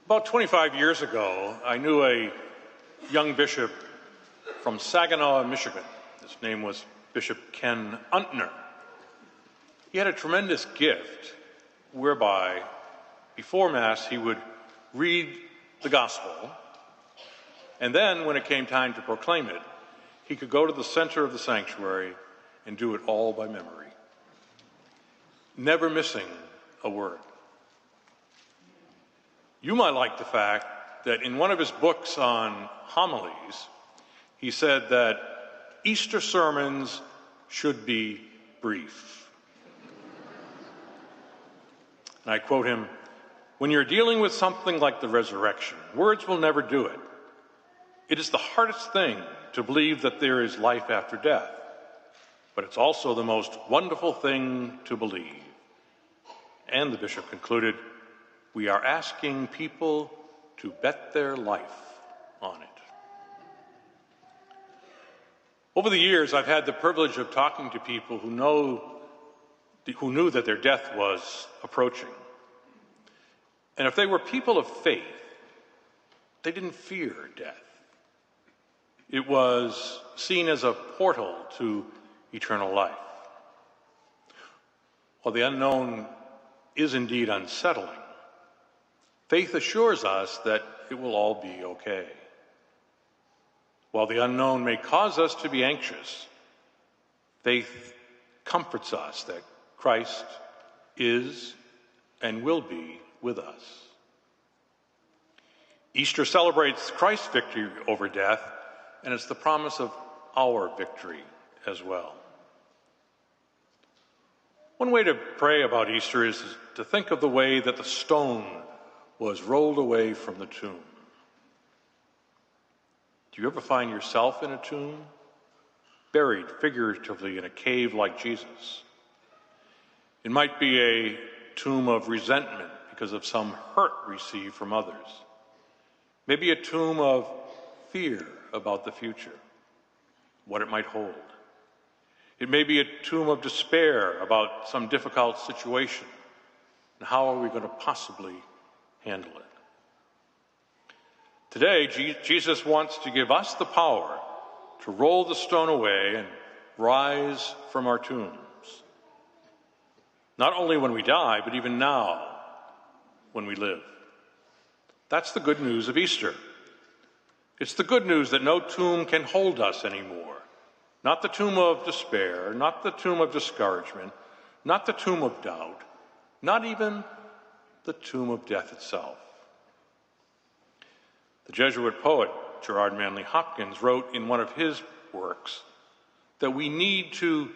About 25 years ago, I knew a young bishop from Saginaw, Michigan. His name was Bishop Ken Untner. He had a tremendous gift whereby, before Mass, he would read the Gospel, and then, when it came time to proclaim it, he could go to the center of the sanctuary and do it all by memory, never missing a word. You might like the fact that in one of his books on homilies, he said that Easter sermons should be brief. And I quote him, "When you're dealing with something like the resurrection, words will never do it. It is the hardest thing to believe that there is life after death, but it's also the most wonderful thing to believe." And the bishop concluded, "We are asking people to bet their life on it." Over the years, I've had the privilege of talking to people who knew that their death was approaching. And if they were people of faith, they didn't fear death. It was seen as a portal to eternal life. While the unknown is indeed unsettling, faith assures us that it will all be okay. While the unknown may cause us to be anxious, faith comforts us that Christ is and will be with us. Easter celebrates Christ's victory over death, and it's the promise of our victory as well. One way to pray about Easter is to think of the way that the stone was rolled away from the tomb. Do you ever find yourself in a tomb, buried figuratively in a cave like Jesus? It might be a tomb of resentment because of some hurt received from others. Maybe a tomb of fear about the future, what it might hold. It may be a tomb of despair about some difficult situation, and how are we going to possibly handle it? Today, Jesus wants to give us the power to roll the stone away and rise from our tombs. Not only when we die, but even now when we live. That's the good news of Easter. It's the good news that no tomb can hold us anymore. Not the tomb of despair, not the tomb of discouragement, not the tomb of doubt, not even the tomb of death itself. The Jesuit poet Gerard Manley Hopkins wrote in one of his works that we need to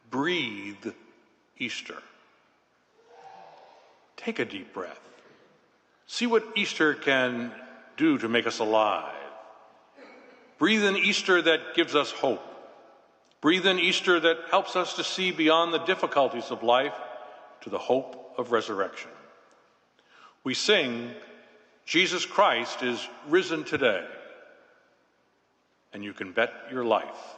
breathe Easter. Take a deep breath. See what Easter can do to make us alive. Breathe in Easter that gives us hope. Breathe in Easter that helps us to see beyond the difficulties of life to the hope of resurrection. We sing, "Jesus Christ is risen today," and you can bet your life